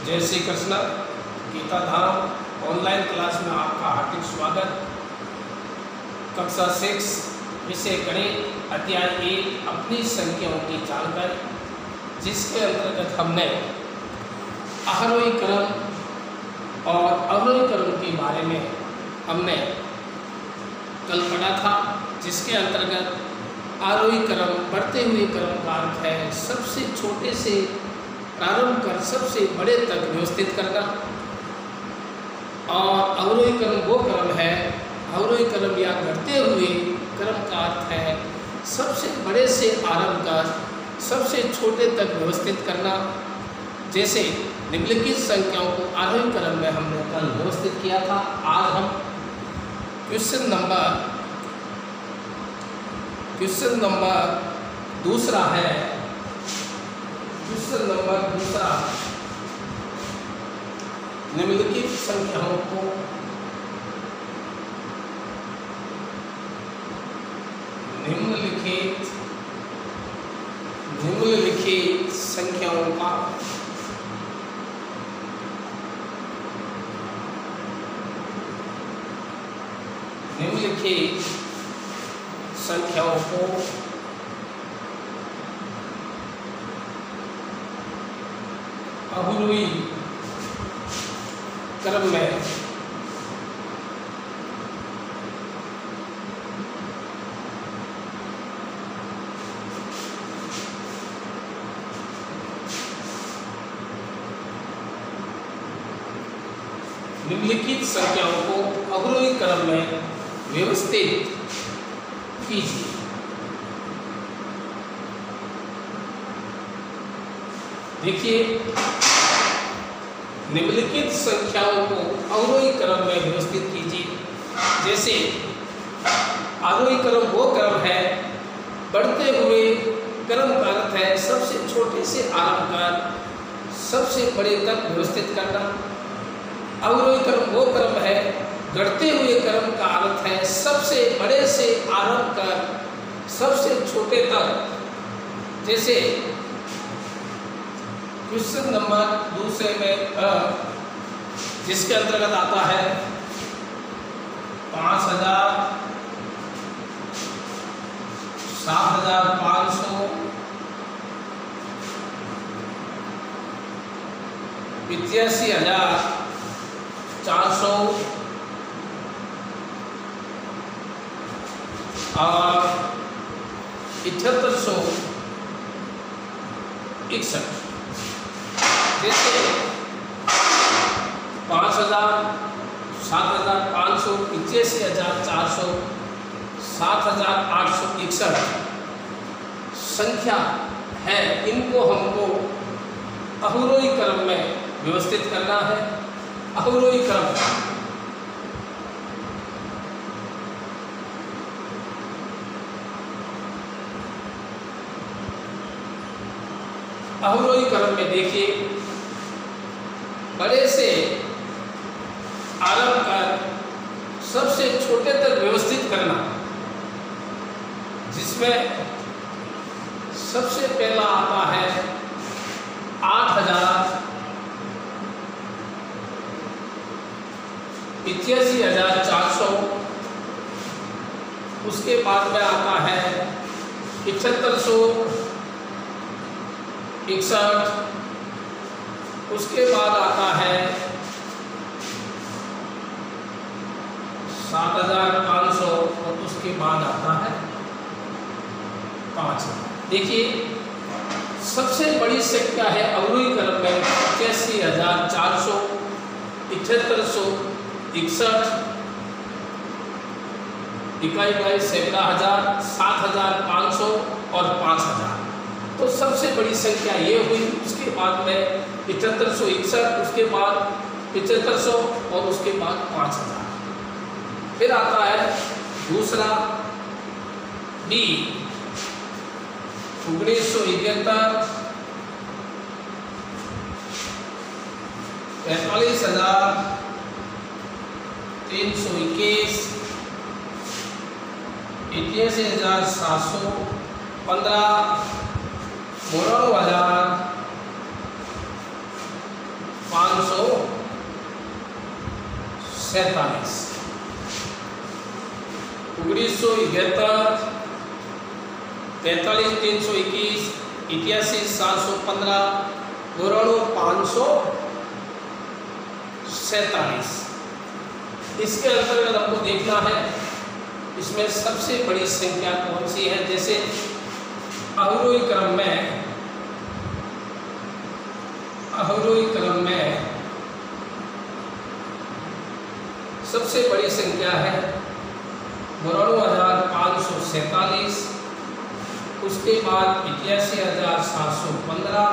जय श्री कृष्ण। गीता धाम online class में आपका हार्दिक स्वागत। कक्षा 6 विषय गणित अध्याय 1 अपनी संख्याओं की जानकारी, जिसके अंतर्गत हमने आरोही क्रम और अवरोही क्रम के बारे में हमने कल पढ़ा था, जिसके अंतर्गत आरोही क्रम बढ़ते हुए क्रम का अर्थ है सबसे छोटे से प्रारंभ कर सबसे बड़े तक व्यवस्थित करना, और अवरोही क्रम वो क्रम है, अवरोही क्रम या घटते हुए क्रम का अर्थ है सबसे बड़े से आरंभ कर सबसे छोटे तक व्यवस्थित करना। जैसे निम्नलिखित संख्याओं को आरोही क्रम में हमने कल व्यवस्थित किया था। आज हम क्वेश्चन नंबर दूसरा है। क्वेश्चन नंबर दूसरा, निम्नलिखित संख्याओं को निम्नलिखित संख्याओं का निम्नलिखित संख्याओं को अवरोही क्रम में निम्नलिखित संख्याओं को अवरोही क्रम में व्यवस्थित कीजिए। देखिए, निम्नलिखित संख्याओं को अवरोही क्रम में व्यवस्थित कीजिए। जैसे आरोही क्रम वो क्रम है, बढ़ते हुए क्रम का अर्थ है सबसे छोटे से आरंभ कर सबसे बड़े तक व्यवस्थित करना। अवरोही क्रम वो क्रम है, घटते हुए क्रम का अर्थ है सबसे बड़े से आरंभ कर सबसे छोटे तक। जैसे क्वेश्चन नंबर दूसरे में जिसके अंतर्गत आता है 5000, 7500, 85400 और 7861। जैसे 5000, 7500, 85400, 7861 संख्या है, इनको हमको अवरोही क्रम में व्यवस्थित करना है। अवरोही क्रम अवरोही क्रम में देखिए, बड़े से आरंभ कर सबसे छोटे तक व्यवस्थित करना, जिसमें सबसे पहला आता है 88,400, उसके बाद में आता है 7561, उसके बाद आता है 7500 और उसके बाद आता है 5000। देखिए, सबसे बड़ी संख्या है अवरोही क्रम में 85,400, 7861, इकाई बाई 17,000, 7,500 और 5,000। तो सबसे बड़ी संख्या ये हुई। उसके बाद में 7561, उसके बाद 7500 और उसके बाद 5000। फिर आता है दूसरा बी 1971, 45,321, 81,715, 92,000, 547, 1971, 43 321, 81 715, 547। इसके अंतर्गत हमको देखना है इसमें सबसे बड़ी संख्या कौन सी है। जैसे अवरोही क्रम में सबसे बड़ी संख्या है 92,547, उसके बाद 81,715,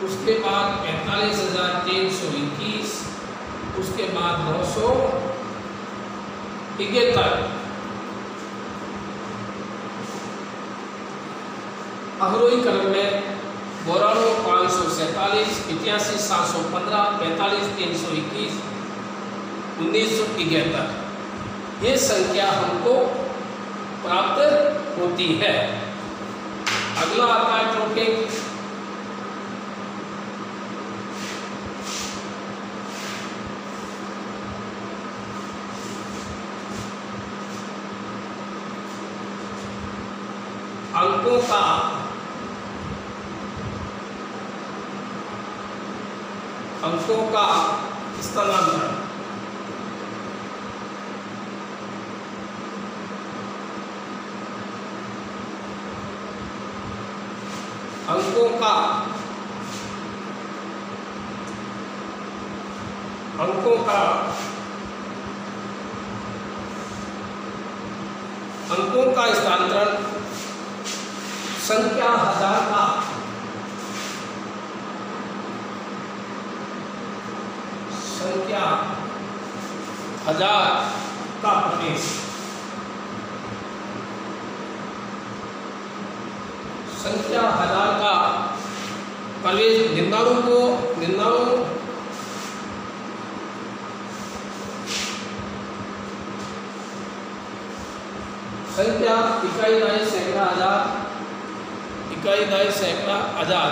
उसके बाद 45,321, उसके बाद 971। अवरोही क्रम में 92,547, 81,715, 45,321, 1971 ये संख्या हमको प्राप्त होती है। अगला आता है टॉपिक अंकों का स्थानांतरण। अंकों का स्थानांतरण संख्या हजार का प्रवेश। संख्या 1000 का प्रवेश 99 संख्या इकाई दाई सैकड़ा हजार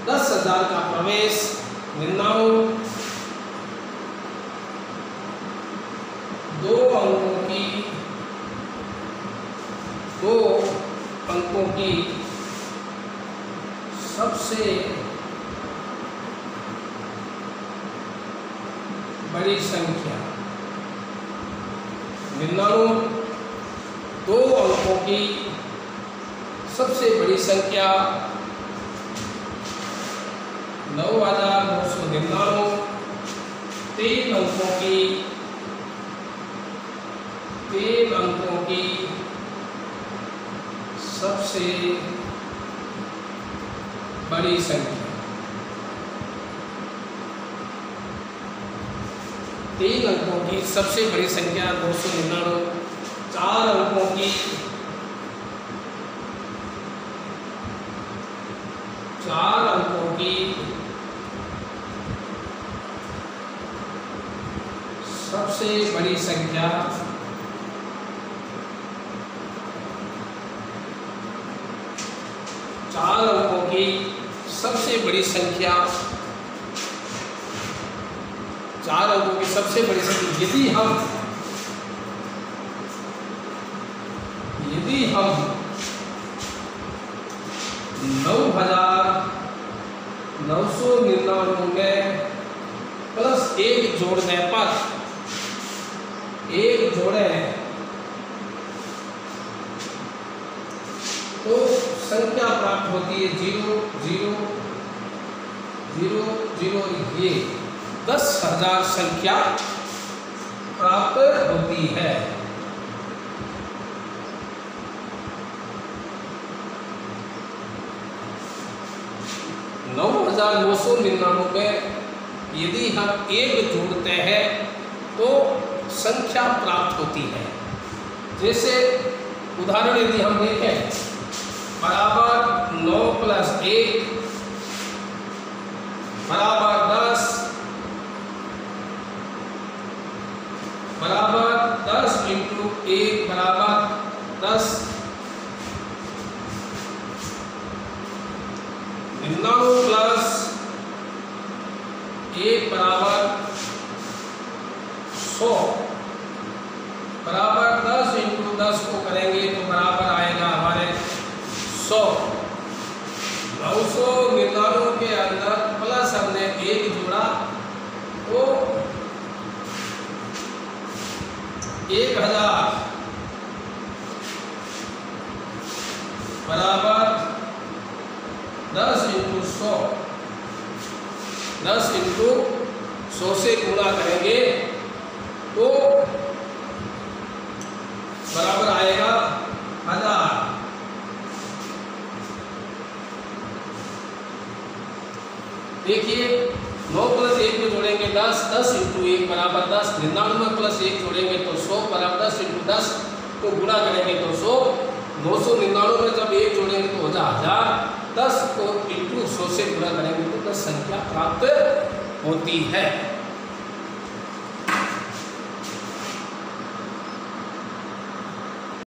10,000 का प्रवेश 99 दो अंकों की सबसे बड़ी संख्या 99 दो अंकों की सबसे बड़ी संख्या 9,999 तीन अंकों की सबसे बड़ी संख्या 3 अंकों की सबसे बड़ी संख्या 299 4 अंकों की सबसे बड़ी संख्या 4 अंकों की सबसे बड़ी संख्या 4 अंकों की सबसे बड़ी संख्या यदि हम 9,999 प्लस 1 जोड़ने पर 1 जोड़े तो संख्या प्राप्त होती है 0 0 0 0। ये 10,000 संख्या प्राप्त होती है। 9,999 यदि हम 1 जोड़ते हैं तो संख्या प्राप्त होती है। जैसे उदाहरण यदि हम देखें बराबर 9 + 1 बराबर 10 बराबर 10 × 1 बराबर 10। 99 + 1 बराबर 100 बराबर 10 इंटू 10 को करेंगे तो बराबर आएगा हमारे 100। 999 के अंदर प्लस हमने 1 जोड़ा तो 1000 बराबर 10 इंटू 100, 10 इंटू 100 से गुणा करेंगे तो बराबर आएगा 1000। देखिए 9 प्लस 1 में जोड़ेंगे 10, 10 इंटू 1 बराबर 10, 99 प्लस 1 जोड़ेंगे तो 100 बराबर 10 इंटू 10 को गुणा करेंगे तो 100। 999 में जब 1 जोड़ेंगे तो हो जाए 1000, 10 को इंटू 100 से गुणा करेंगे तो 10 संख्या प्राप्त होती है।